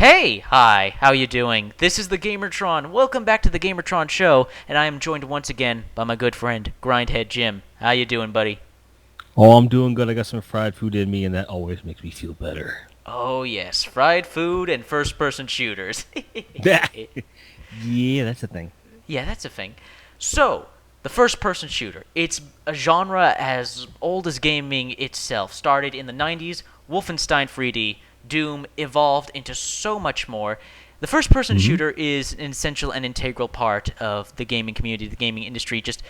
Hey, hi, how you doing? This is the Gamertron. Welcome back to the Gamertron show, and I am joined once again by my good friend Grindhead Jim. How you doing, buddy? Oh, I'm doing good. I got some fried food in me, and that always makes me feel better. Oh yes, fried food and first-person shooters. Yeah, that's the thing. Yeah, that's a thing. So, the first-person shooter. It's a genre as old as gaming itself. Started in the 90s, Wolfenstein 3D, Doom evolved into so much more. The first-person hmm shooter is an essential and integral part of the gaming community, the gaming industry, just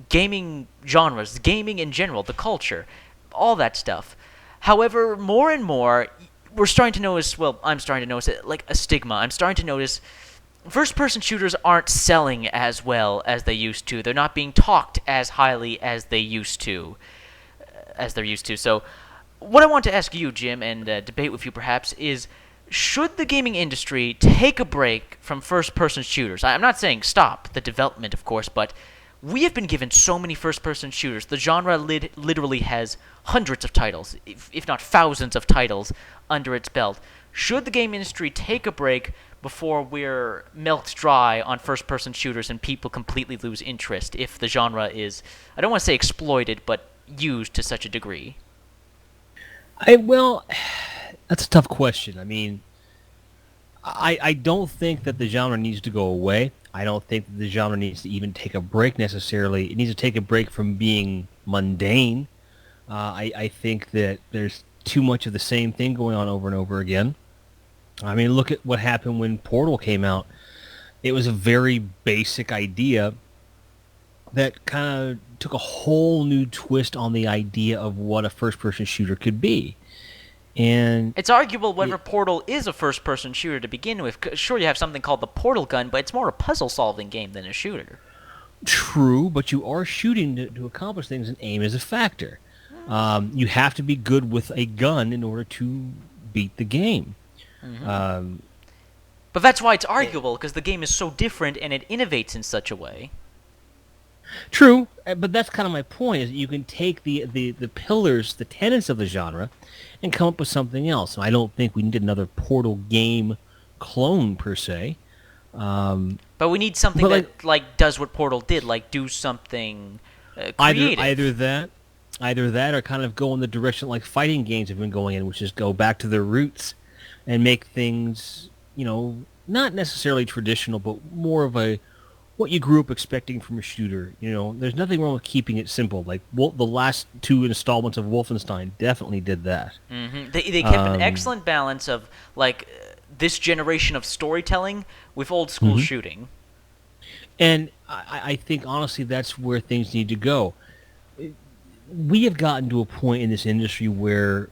gaming genres, gaming in general, the culture, all that stuff. However, more and more, we're starting to notice, well, I'm starting to notice it, like a stigma. I'm starting to notice first-person shooters aren't selling as well as they used to. They're not being talked as highly as they used to, as they're used to. So, what I want to ask you, Jim, and debate with you perhaps, is should the gaming industry take a break from first-person shooters? I'm not saying stop the development, of course, but we have been given so many first-person shooters. The genre literally has hundreds of titles, if not thousands of titles, under its belt. Should the game industry take a break before we're milked dry on first-person shooters and people completely lose interest if the genre is, I don't want to say exploited, but used to such a degree? Well, that's a tough question. I mean, I don't think that the genre needs to go away. I don't think that the genre needs to even take a break necessarily. It needs to take a break from being mundane. I think that there's too much of the same thing going on over and over again. I mean, look at what happened when Portal came out. It was a very basic idea that kind of took a whole new twist on the idea of what a first-person shooter could be. And It's arguable whether it, Portal is a first-person shooter to begin with. Sure, you have something called the Portal gun, but it's more a puzzle-solving game than a shooter. true, but you are shooting to accomplish things, and aim is a factor. You have to be good with a gun in order to beat the game. Hmm. Um, But that's why it's it- arguable, because the game is so different and it innovates in such a way. True, but that's kind of my point. Is you can take the pillars, the tenets of the genre, and come up with something else. And I don't think we need another Portal game clone per se. Um, But we need something but that does what Portal did, like do something either creative. either that, or kind of go in the direction like fighting games have been going in, which is go back to their roots and make things, not necessarily traditional, but more of a what you grew up expecting from a shooter. There's nothing wrong with keeping it simple. Like the last two installments of Wolfenstein definitely did that. They kept an Um, excellent balance of this generation of storytelling with old school mhm. shooting. And I think honestly that's where things need to go. We have gotten to a point in this industry where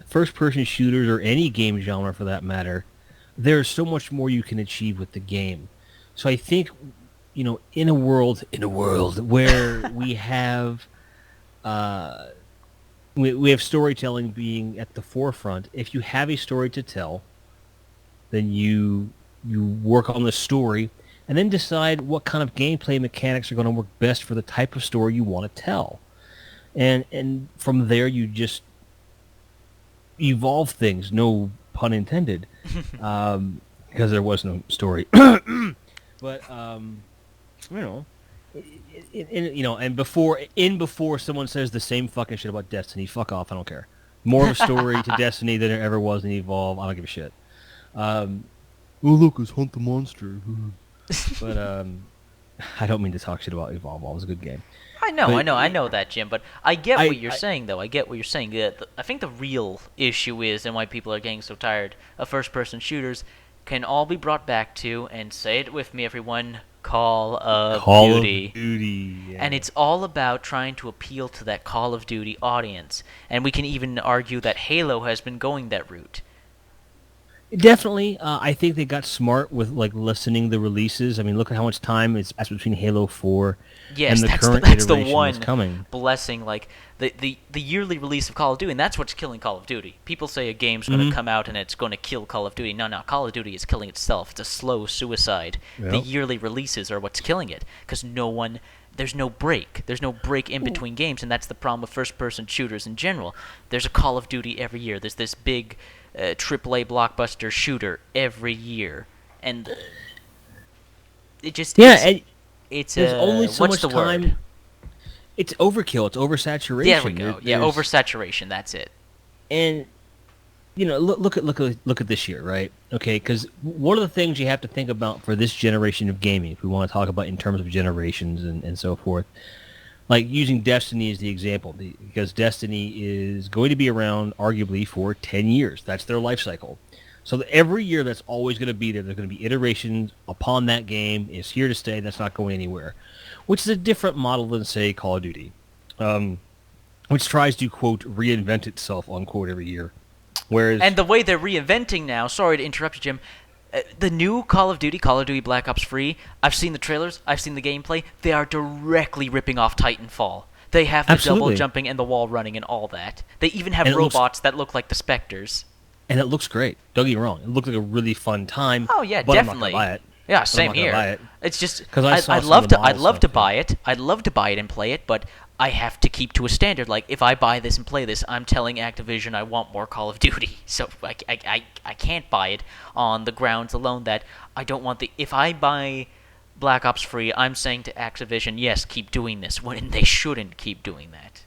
first-person shooters, or any game genre for that matter, there's so much more you can achieve with the game. So I think, in a world where uh, we have storytelling being at the forefront. If you have a story to tell, then you work on the story, and then decide what kind of gameplay mechanics are going to work best for the type of story you want to tell. And from there, you just evolve things. No pun intended, because there was no story. But you know, and before someone says the same fucking shit about Destiny, fuck off. I don't care. More of a story to Destiny than there ever was in Evolve. I don't give a shit. Um, oh look, it's Hunt the Monster. But I don't mean to talk shit about Evolve. It was a good game. But I know that, Jim. But I get what you're I saying, though. I get what you're saying. I think the real issue is, and why people are getting so tired of first-person shooters, can all be brought back to, and say it with me, everyone, Call of Call of Duty. Duty. And Yeah. it's all about trying to appeal to that Call of Duty audience. And we can even argue that Halo has been going that route. Definitely, I think they got smart with like lessening the releases. I mean, look at how much time is passed between Halo 4 Yes, and the current that's the iteration that's one coming. blessing. Like the yearly release of Call of Duty, and that's what's killing Call of Duty. People say a game's going to hmm come out and it's going to kill Call of Duty. No, no, Call of Duty is killing itself. It's a slow suicide. The Yep. yearly releases are what's killing it because there's no break. There's no break in between games, and that's the problem with first-person shooters in general. There's a Call of Duty every year. There's this big AAA blockbuster shooter every year, and it just Yeah, and it's there's only so what's much the word? time. It's overkill. It's oversaturation. There we go. Yeah, There's oversaturation. That's it. and look at this year, right? Okay, because one of the things you have to think about for this generation of gaming, if we want to talk about in terms of generations and so forth, like using Destiny as the example, because Destiny is going to be around arguably for 10 years. That's their life cycle. So every year that's always going to be there. There's going to be iterations upon that game. It's here to stay. That's not going anywhere, which is a different model than, say, Call of Duty, which tries to, quote, reinvent itself, unquote, every year. Whereas, And the way they're reinventing now, sorry to interrupt you, Jim, the new Call of Duty Black Ops 3, I've seen the trailers, I've seen the gameplay, they are directly ripping off Titanfall. They have the Absolutely. double jumping and the wall running and all that. They even have And it looks- robots that look like the Spectres. and it looks great. Don't get me wrong. It looked like a really fun time. Oh yeah, but definitely. I'm not gonna buy it. Yeah, But same I'm not gonna here. buy it. It's just 'Cause I saw I'd some love of the to. I'd model love to stuff, buy it. I'd love to buy it and play it, but I have to keep to a standard. Like if I buy this and play this, I'm telling Activision I want more Call of Duty. So I can't buy it on the grounds alone that I don't want the. If I buy Black Ops 3, I'm saying to Activision, yes, keep doing this when they shouldn't keep doing that.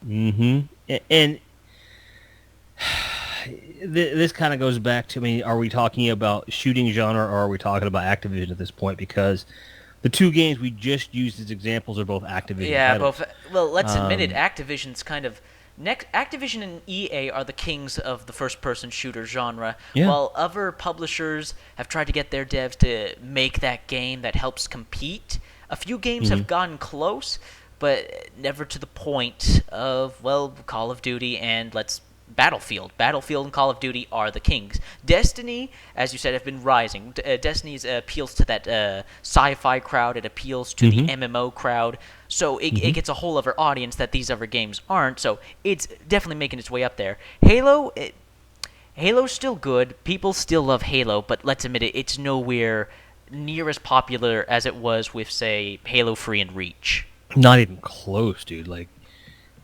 Mm-hmm. And this kind of goes back to, I mean, are we talking about shooting genre or are we talking about Activision at this point? Because the two games we just used as examples are both Activision Yeah, titles. both. Well, let's admit it. Activision's kind of Activision and EA are the kings of the first-person shooter genre, Yeah. while other publishers have tried to get their devs to make that game that helps compete. A few games have gotten close, but never to the point of, well, Call of Duty and Battlefield. Battlefield and Call of Duty are the kings. Destiny, as you said, have been rising. Destiny appeals to that sci-fi crowd. It appeals to the MMO crowd. So it gets a whole other audience that these other games aren't. So it's definitely making its way up there. Halo's still good. People still love Halo, but let's admit it, it's nowhere near as popular as it was with, say, Halo 3 and Reach. Not even close, dude. Like,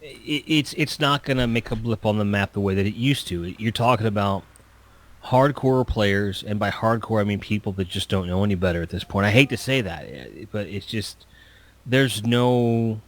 it's not going to make a blip on the map the way that it used to. You're talking about hardcore players, and by hardcore I mean people that just don't know any better at this point. I hate to say that, but it's just there's no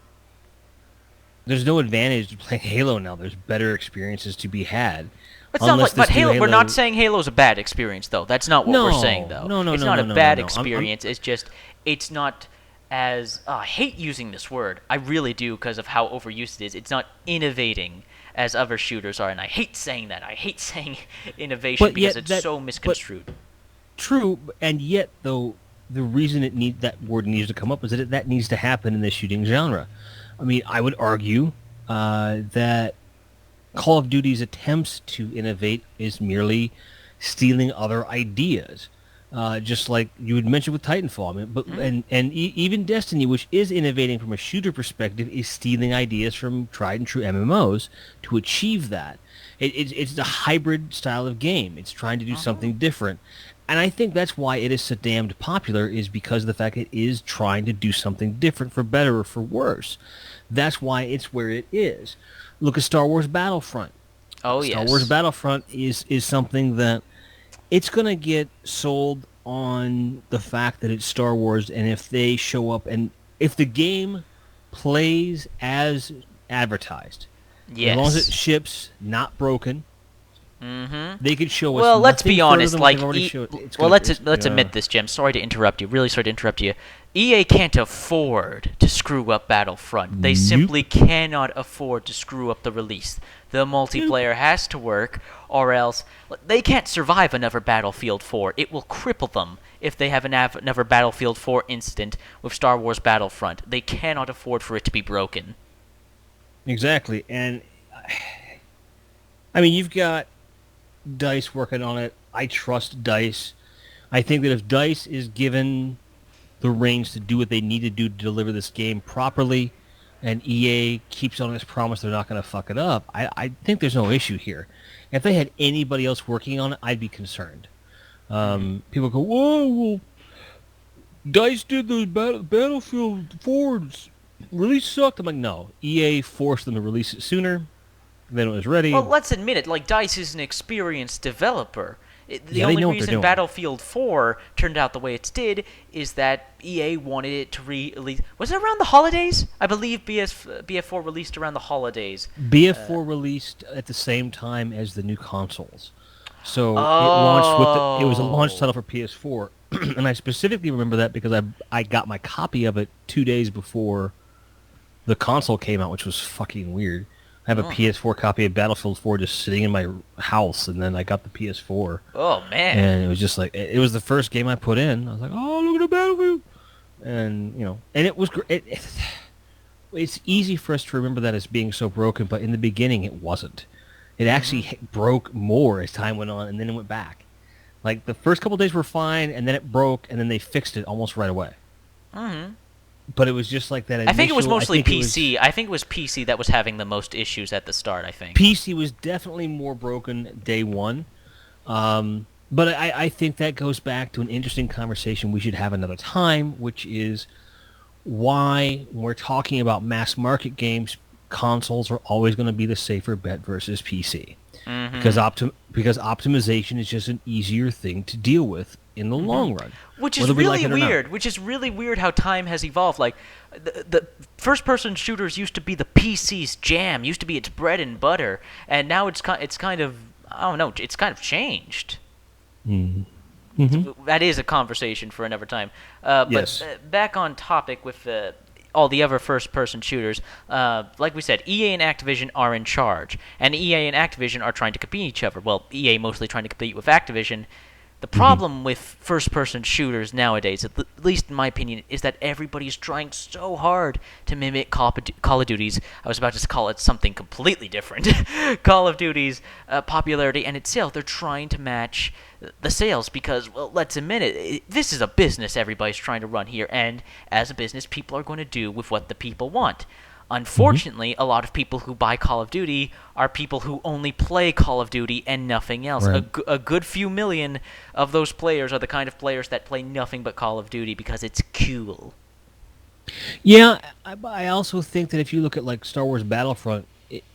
advantage to playing Halo now. There's better experiences to be had. It's not like, this but new Halo, we're not saying Halo's a bad experience, though. That's not what we're No, saying, though. no, it's no, not no, a no, bad no. experience. It's just, it's not as... I hate using this word. I really do because of how overused it is. It's not innovating as other shooters are, and I hate saying that. I hate saying innovation But because yet it's so misconstrued. True, and yet though the reason that word needs to come up is that needs to happen in the shooting genre. I mean, I would argue that Call of Duty's attempts to innovate is merely stealing other ideas, just like you had mentioned with Titanfall. I mean, even Destiny, which is innovating from a shooter perspective, is stealing ideas from tried and true MMOs to achieve that. It's a hybrid style of game. It's trying to do something different. And I think that's why it is so damned popular, is because of the fact it is trying to do something different, for better or for worse. That's why it's where it is. Look at Star Wars Battlefront. Oh, yes. Star Wars Battlefront is something that it's going to get sold on the fact that it's Star Wars, and if they show up and if the game plays as advertised, Yes. as long as it ships not broken, they could show us. Well, let's nothing be further honest. than what Like, they've already showed. It's well, gonna- let's admit this, Jim. Sorry to interrupt you. Really sorry to interrupt you. EA can't afford to screw up Battlefront. They Nope. simply cannot afford to screw up the release. The multiplayer has to work, or else they can't survive another Battlefield 4. It will cripple them if they have another Battlefield 4 incident with Star Wars Battlefront. They cannot afford for it to be broken. Exactly, and I mean, you've got DICE working on it. I trust DICE. I think that if DICE is given the reins to do what they need to do to deliver this game properly, and EA keeps on its promise they're not going to fuck it up, I think there's no issue here. If they had anybody else working on it, I'd be concerned. People go, whoa, well, DICE did those Battlefield 4's release sucked. I'm like, no. EA forced them to release it sooner. then it was ready. Well, let's admit it. Like DICE is an experienced developer. The Yeah, they only know what they're reason doing. Battlefield 4 turned out the way it did is that EA wanted it to release. Was it around the holidays? I believe BF4 released around the holidays. BF4 released at the same time as the new consoles. So it was a launch Oh. title for PS4, and I specifically remember that because I got my copy of it 2 days before the console came out, which was fucking weird. I have a PS4 copy of Battlefield 4 just sitting in my house, and then I got the PS4, Oh man. and it was just like it was the first game I put in. I was like, oh, look at the Battlefield, and and it was great. It's easy for us to remember that as being so broken, but in the beginning it wasn't. It actually broke more as time went on, and then it went back. Like the first couple of days were fine, and then it broke, and then they fixed it almost right away. Mm-hmm. But it was just like that. I think it was initial- mostly I think it was- PC. I think it was PC that was having the most issues at the start. I think. PC was definitely more broken day one. But I think that goes back to an interesting conversation we should have another time, which is why when we're talking about mass market games, consoles are always going to be the safer bet versus PC. Mhm. Because optimization is just an easier thing to deal with in the long run. Which is whether we really like it or not. weird. Which is really weird how time has evolved. Like, the first-person shooters used to be the PC's jam, used to be its bread and butter, and now it's kind of I don't know. It's kind of changed. That is a conversation for another time. Yes. But back on topic with all the other first-person shooters, like we said, EA and Activision are in charge, and EA and Activision are trying to compete each other. Well, EA mostly trying to compete with Activision. The problem with first-person shooters nowadays, at least in my opinion, is that everybody's trying so hard to mimic Call of Duty's. I was about to call it something completely different. Call of Duty's popularity and its sales. They're trying to match the sales because, well, let's admit it. This is a business everybody's trying to run here, and as a business, people are going to do with what the people want. Unfortunately, a lot of people who buy Call of Duty are people who only play Call of Duty and nothing else. Right. A good few million of those players are the kind of players that play nothing but Call of Duty because it's cool. Yeah, I also think that if you look at like Star Wars Battlefront,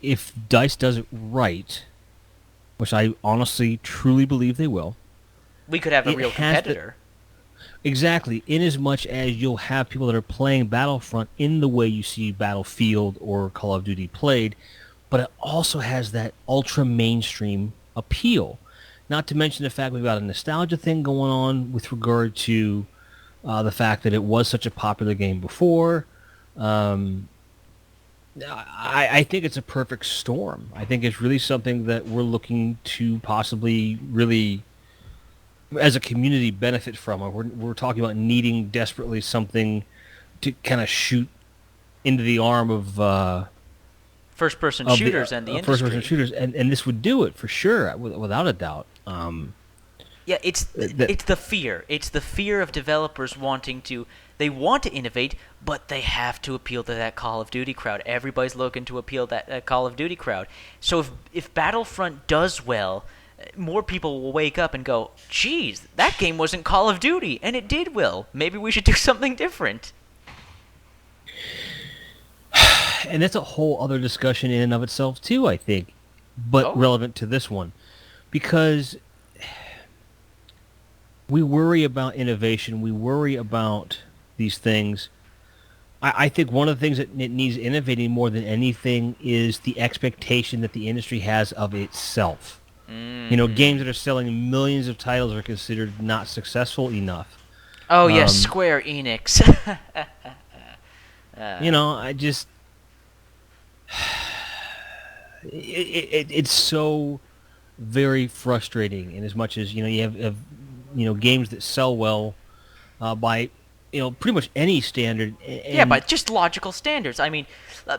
if DICE does it right, which I honestly truly believe they will, We could have a It real has to- competitor. exactly, in as much as you'll have people that are playing Battlefront in the way you see Battlefield or Call of Duty played, but it also has that ultra mainstream appeal. Not to mention the fact we've got a nostalgia thing going on with regard to the fact that it was such a popular game before. I think it's a perfect storm. I think it's really something that we're looking to possibly really, as a community, benefit from. We're talking about needing desperately something to kind of shoot into the arm of First-person of shooters and the industry. first-person shooters, and this would do it for sure, without a doubt. Yeah, it's the fear. It's the fear of developers wanting to. They want to innovate, but they have to appeal to that Call of Duty crowd. Everybody's looking to appeal to that Call of Duty crowd. So if Battlefront does well, more people will wake up and go, "Geez, that game wasn't Call of Duty, and it did well. Maybe we should do something different." And that's a whole other discussion in and of itself too, I think, but Oh. relevant to this one, because we worry about innovation, we worry about these things. I think one of the things that it needs innovating more than anything is the expectation that the industry has of itself. Games that are selling millions of titles are considered not successful enough. Oh yes, Square Enix. I just it's so very frustrating. In as much as you have games that sell well by pretty much any standard. Yeah, by just logical standards. I mean,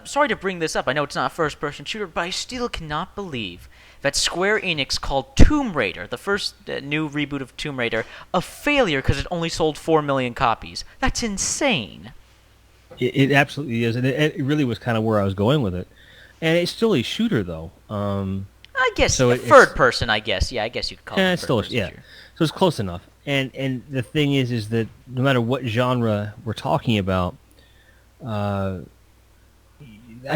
sorry to bring this up. I know it's not a first-person shooter, but I still cannot believe that Square Enix called Tomb Raider, the first new reboot of Tomb Raider, a failure because it only sold 4 million copies. That's insane. It absolutely is, and it really was kind of where I was going with it. And it's still a shooter, though. I guess So third person. I guess. Yeah, I guess you could call it. It's still third-person shooter. So it's close enough. And the thing is that no matter what genre we're talking about, I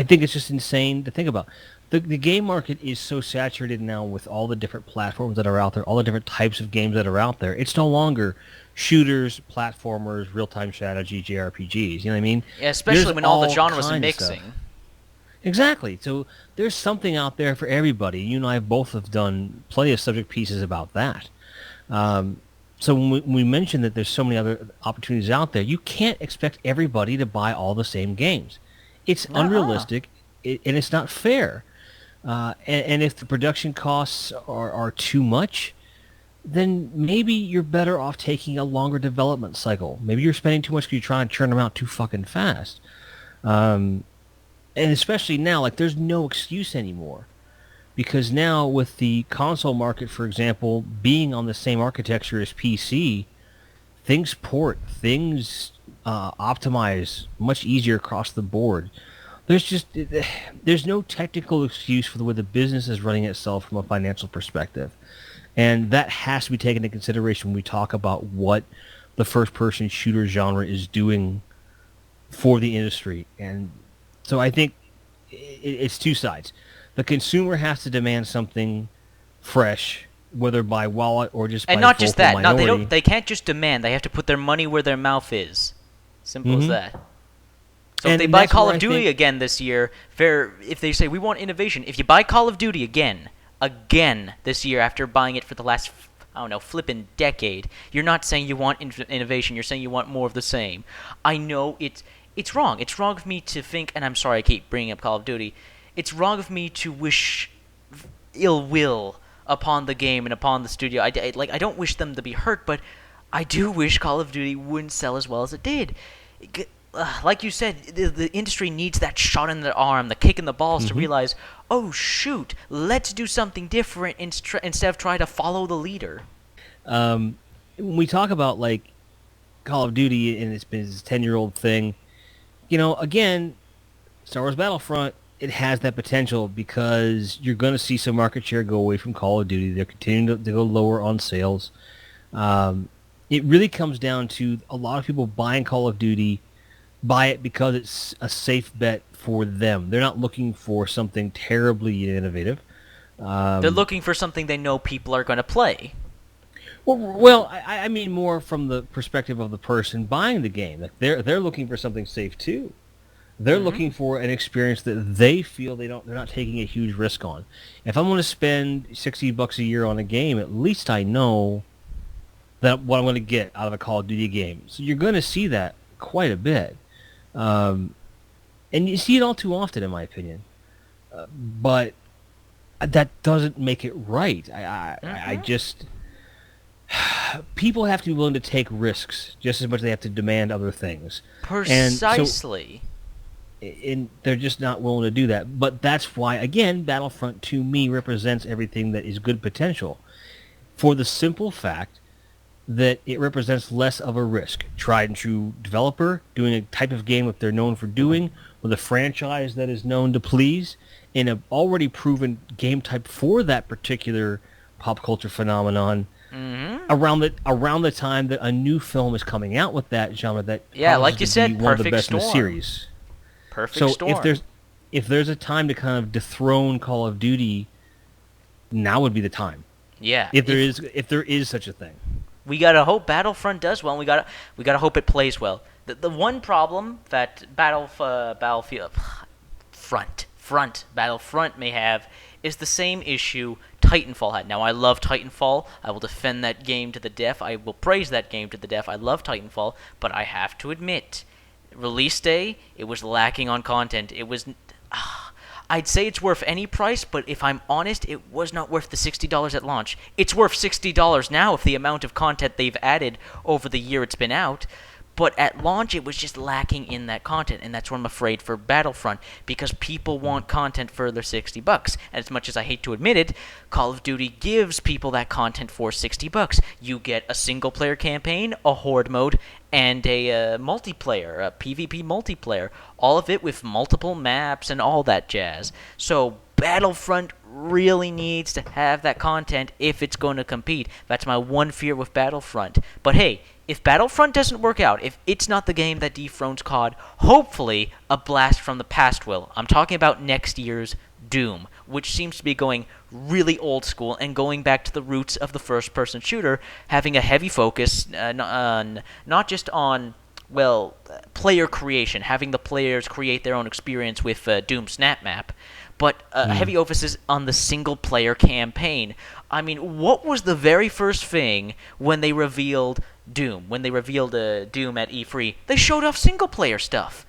think it's just insane to think about. the game market is so saturated now with all the different platforms that are out there, all the different types of games that are out there. It's no longer shooters, platformers, real-time strategy, JRPGs. You know what I mean? Yeah, especially There's when all the all genres are kinds of stuff. mixing. Exactly. So there's something out there for everybody. You and I both have done plenty of subject pieces about that. So when we mentioned that there's so many other opportunities out there, you can't expect everybody to buy all the same games. It's unrealistic, and it's not fair. And if the production costs are too much, then maybe you're better off taking a longer development cycle. Maybe you're spending too much because you're trying to churn them out too fucking fast. And especially now, like, there's no excuse anymore. Because now with the console market, for example, being on the same architecture as PC, things port, things optimize much easier across the board. There's no technical excuse for the way the business is running itself from a financial perspective. And that has to be taken into consideration when we talk about what the first-person shooter genre is doing for the industry. And so I think it's two sides. The consumer has to demand something fresh, whether by wallet or just by And not just vocal that. No, minority. they can't just demand. They have to put their money where their mouth is. Simple as that. So if And they buy that's Call where of I Duty think- again this year, if they say we want innovation, if you buy Call of Duty again this year after buying it for the last, I don't know, flippin' decade, you're not saying you want innovation. You're saying you want more of the same. I know it's wrong. It's wrong of me to think, and I'm sorry I keep bringing up Call of Duty. It's wrong of me to wish ill will upon the game and upon the studio. I don't wish them to be hurt, but I do wish Call of Duty wouldn't sell as well as it did. Like you said, the industry needs that shot in the arm, the kick in the balls to realize, oh shoot, let's do something different instead of trying to follow the leader. When we talk about like Call of Duty and it's been this 10-year-old thing, again, Star Wars Battlefront, it has that potential because you're going to see some market share go away from Call of Duty. They're continuing to go lower on sales. It really comes down to a lot of people buying Call of Duty, buy it because it's a safe bet for them. They're not looking for something terribly innovative. They're looking for something they know people are going to play. Well, I mean more from the perspective of the person buying the game. Like they're looking for something safe too. They're looking for an experience that they feel they're not taking a huge risk on. If I'm going to spend $60 a year on a game, at least I know that what I'm going to get out of a Call of Duty game. So you're going to see that quite a bit, and you see it all too often, in my opinion. But that doesn't make it right. I just people have to be willing to take risks just as much as they have to demand other things. Precisely. And they're just not willing to do that. But that's why, again, Battlefront to me represents everything that is good potential, for the simple fact that it represents less of a risk. Tried and true developer doing a type of game that they're known for doing, with a franchise that is known to please, in an already proven game type for that particular pop culture phenomenon. Around the time that a new film is coming out with that genre, that like you said, one of the perfect best in the storm. series. Perfect storm. If there's a time to kind of dethrone Call of Duty, now would be the time. Yeah. If there is such a thing. We gotta hope Battlefront does well, and we gotta hope it plays well. The one problem that Battlefront may have is the same issue Titanfall had. Now, I love Titanfall. I will defend that game to the death. I will praise that game to the death. I love Titanfall, but I have to admit, release day, it was lacking on content. It was... I'd say it's worth any price, but if I'm honest, it was not worth the $60 at launch. It's worth $60 now with the amount of content they've added over the year it's been out. But at launch, it was just lacking in that content, and that's what I'm afraid for Battlefront, because people want content for their $60. And as much as I hate to admit it, Call of Duty gives people that content for $60. You get a single-player campaign, a horde mode, and a multiplayer, a PvP multiplayer, all of it with multiple maps and all that jazz. So Battlefront really needs to have that content if it's going to compete. That's my one fear with Battlefront. But hey, if Battlefront doesn't work out, if it's not the game that dethrones COD, hopefully a blast from the past will. I'm talking about next year's Doom, which seems to be going really old school and going back to the roots of the first-person shooter, having a heavy focus not just on player creation, having the players create their own experience with Doom Snap Map, but heavy emphasis on the single-player campaign. I mean, what was the very first thing when they revealed Doom? When they revealed Doom at E3, they showed off single-player stuff.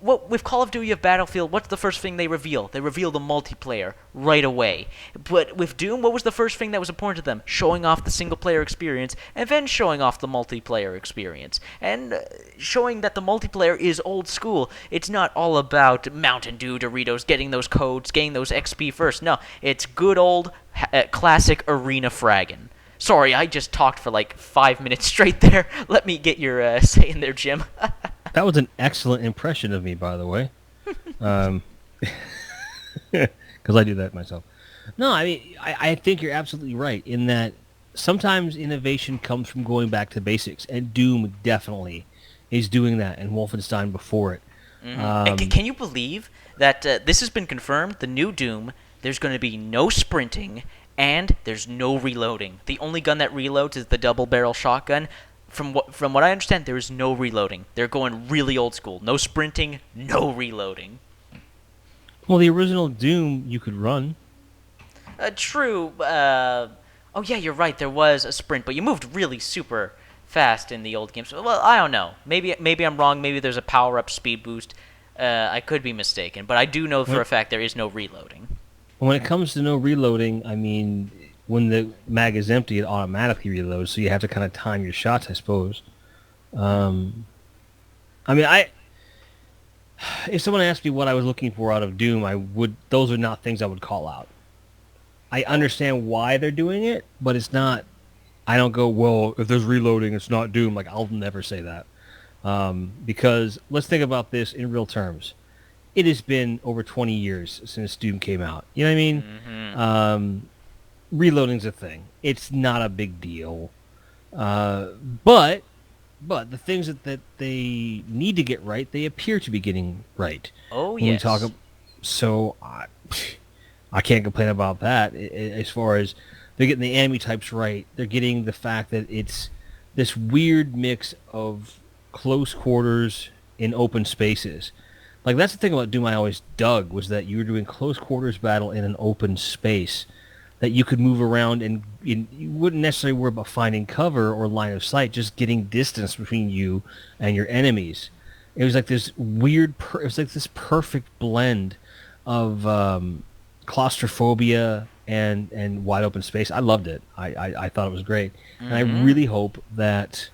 With Call of Duty of Battlefield, what's the first thing they reveal? They reveal the multiplayer right away. But with Doom, what was the first thing that was important to them? Showing off the single-player experience, and then showing off the multiplayer experience. And showing that the multiplayer is old school. It's not all about Mountain Dew, Doritos, getting those codes, getting those XP first. No, it's good old classic arena fragging. Sorry, I just talked for like 5 minutes straight there. Let me get your say in there, Jim. That was an excellent impression of me, by the way. Because I do that myself. No, I mean, I think you're absolutely right in that sometimes innovation comes from going back to basics, and Doom definitely is doing that, and Wolfenstein before it. And can you believe that this has been confirmed? The new Doom, there's going to be no sprinting, and there's no reloading. The only gun that reloads is the double-barrel shotgun. From what I understand, there is no reloading. They're going really old school. No sprinting, no reloading. Well, the original Doom, you could run. True. Oh, yeah, you're right. There was a sprint, but you moved really super fast in the old games. Well, I don't know. Maybe I'm wrong. Maybe there's a power-up speed boost. I could be mistaken. But I do know for a fact there is no reloading. When it comes to no reloading, I mean, when the mag is empty, it automatically reloads, so you have to kind of time your shots, I suppose. I mean, if someone asked me what I was looking for out of Doom, those are not things I would call out. I understand why they're doing it, but it's not, I don't go, well, if there's reloading, it's not Doom. Like, I'll never say that. Because let's think about this in real terms. It has been over 20 years since Doom came out. You know what I mean? Mm-hmm. Reloading's a thing. It's not a big deal. But the things that they need to get right, they appear to be getting right. Oh, when yes. So I can't complain about that. As far as they're getting the enemy types right, they're getting the fact that it's this weird mix of close quarters in open spaces. Like, that's the thing about Doom I always dug, was that you were doing close quarters battle in an open space that you could move around, and you wouldn't necessarily worry about finding cover or line of sight, just getting distance between you and your enemies. It was like this weird, it was like this perfect blend of claustrophobia and wide open space. I loved it. I thought it was great. Mm-hmm. And I really hope that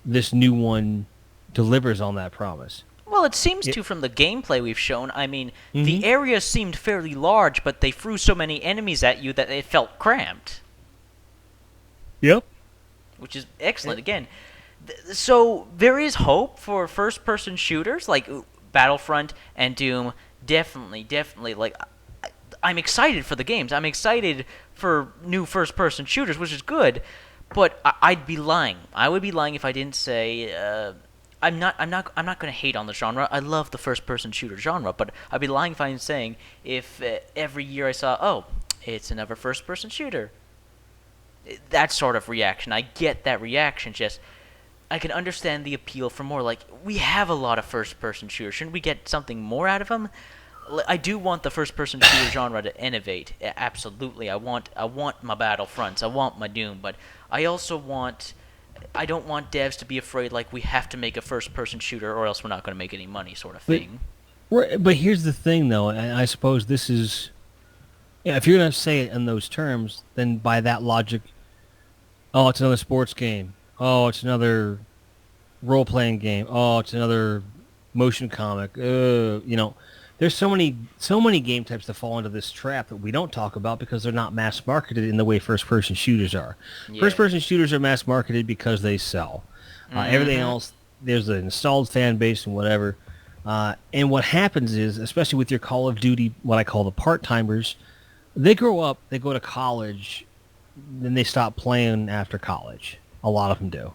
this new one delivers on that promise. Well, it seems to from the gameplay we've shown. I mean, the area seemed fairly large, but they threw so many enemies at you that it felt cramped. Yep. Which is excellent. Again, so there is hope for first-person shooters like Battlefront and Doom. Definitely. Like, I'm excited for the games. I'm excited for new first-person shooters, which is good. But I'd be lying. I would be lying if I didn't say. I'm not going to hate on the genre. I love the first-person shooter genre, but I'd be lying if I'm saying if every year I saw, it's another first-person shooter. That sort of reaction. I get that reaction. Just I can understand the appeal for more. Like, we have a lot of first-person shooters. Shouldn't we get something more out of them? I do want the first-person shooter genre to innovate. Absolutely, I want my Battlefronts. I want my Doom, but I also want. I don't want devs to be afraid, like, we have to make a first-person shooter or else we're not going to make any money sort of thing. But here's the thing, though, and I suppose this is... Yeah, if you're going to say it in those terms, then by that logic, it's another sports game. It's another role-playing game. It's another motion comic. There's so many game types that fall into this trap that we don't talk about because they're not mass marketed in the way first-person shooters are. Yeah. First-person shooters are mass marketed because they sell. Everything else, there's an installed fan base and whatever. And what happens is, especially with your Call of Duty, what I call the part-timers, they grow up, they go to college, then they stop playing after college. A lot of them do.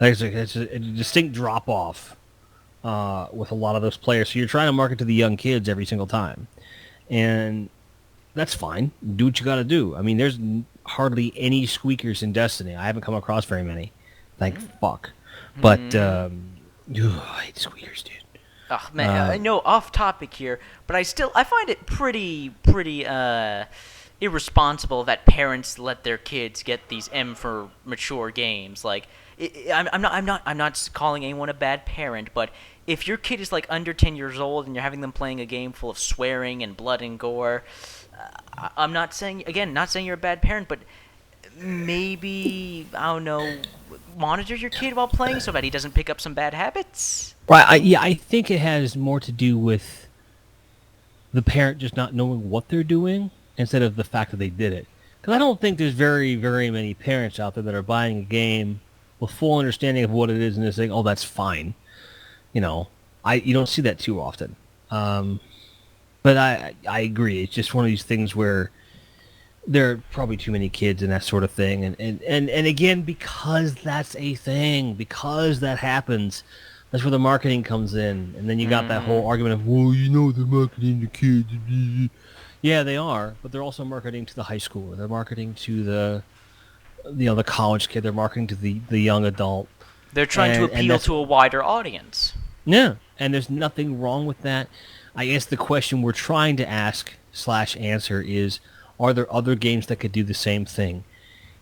It's a distinct drop-off with a lot of those players. So you're trying to market to the young kids every single time. And that's fine. Do what you got to do. I mean, there's hardly any squeakers in Destiny. I haven't come across very many. Thank fuck. But, I hate squeakers, dude. Oh man, I know off topic here, but I find it pretty irresponsible that parents let their kids get these M for mature games. Like, I'm not calling anyone a bad parent, but if your kid is like under 10 years old and you're having them playing a game full of swearing and blood and gore, I'm not saying you're a bad parent, but maybe, I don't know, monitor your kid while playing so that he doesn't pick up some bad habits. Right. I think it has more to do with the parent just not knowing what they're doing instead of the fact that they did it. Because I don't think there's very, very many parents out there that are buying a game with full understanding of what it is and they're saying, oh, that's fine. You don't see that too often. But I agree. It's just one of these things where there are probably too many kids and that sort of thing. And again, because that's a thing, because that happens, that's where the marketing comes in. And then you got that whole argument of, well, they're marketing to kids. Yeah, they are, but they're also marketing to the high schooler. They're marketing to the college kid. They're marketing to the young adult. They're trying to appeal to a wider audience. Yeah, and there's nothing wrong with that. I guess the question we're trying to ask / answer is, are there other games that could do the same thing?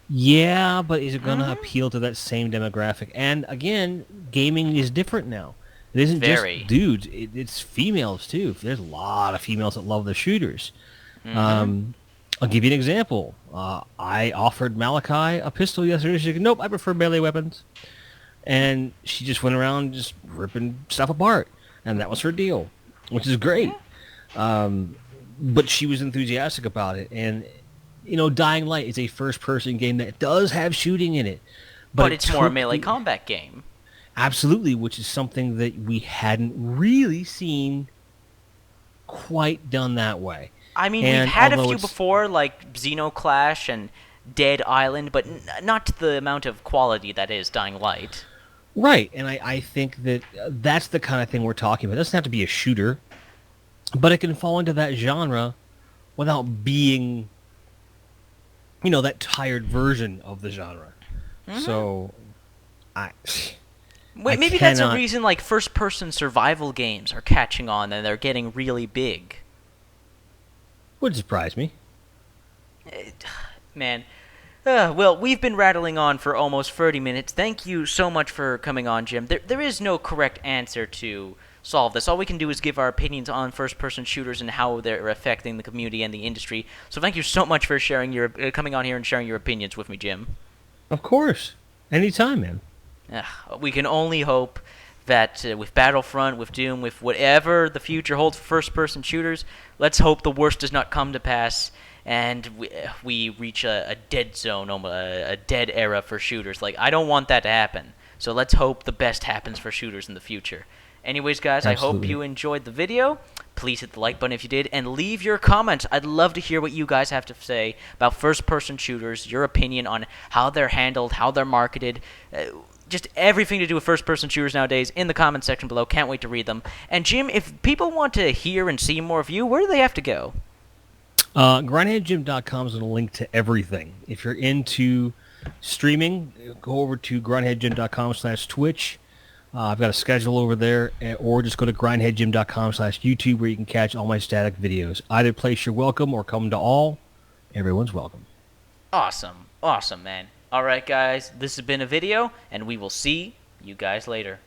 Yeah, but is it going to appeal to that same demographic? And again, gaming is different now. It isn't just dudes. It's females, too. There's a lot of females that love the shooters. I'll give you an example. I offered Malachi a pistol yesterday. She said, nope, I prefer melee weapons. And she just went around just ripping stuff apart. And that was her deal, which is great. But she was enthusiastic about it. And, Dying Light is a first-person game that does have shooting in it. But it's more a melee combat game. Absolutely, which is something that we hadn't really seen quite done that way. I mean, we've had a few before, like Xenoclash and Dead Island, but not to the amount of quality that is Dying Light. Right, and I think that that's the kind of thing we're talking about. It doesn't have to be a shooter, but it can fall into that genre without being, that tired version of the genre. So, maybe that's a reason, like, first-person survival games are catching on and they're getting really big. Would surprise me. Man. Well, we've been rattling on for almost 30 minutes. Thank you so much for coming on, Jim. There is no correct answer to solve this. All we can do is give our opinions on first-person shooters and how they're affecting the community and the industry. So thank you so much for coming on here and sharing your opinions with me, Jim. Of course. Anytime, man. We can only hope that with Battlefront, with Doom, with whatever the future holds for first-person shooters, let's hope the worst does not come to pass and we reach a dead zone, a dead era for shooters. Like, I don't want that to happen. So let's hope the best happens for shooters in the future. Anyways, guys, Absolutely. I hope you enjoyed the video. Please hit the like button if you did, and leave your comments. I'd love to hear what you guys have to say about first-person shooters, your opinion on how they're handled, how they're marketed, just everything to do with first-person shooters nowadays in the comment section below. Can't wait to read them. And Jim, if people want to hear and see more of you, where do they have to go? GrindheadGym.com is going to link to everything. If you're into streaming, go over to grindheadgym.com/Twitch. I've got a schedule over there, or just go to grindheadgym.com/YouTube where you can catch all my static videos. Either place you're welcome, or come to all. Everyone's welcome. Awesome, man. All right, guys, this has been a video, and we will see you guys later.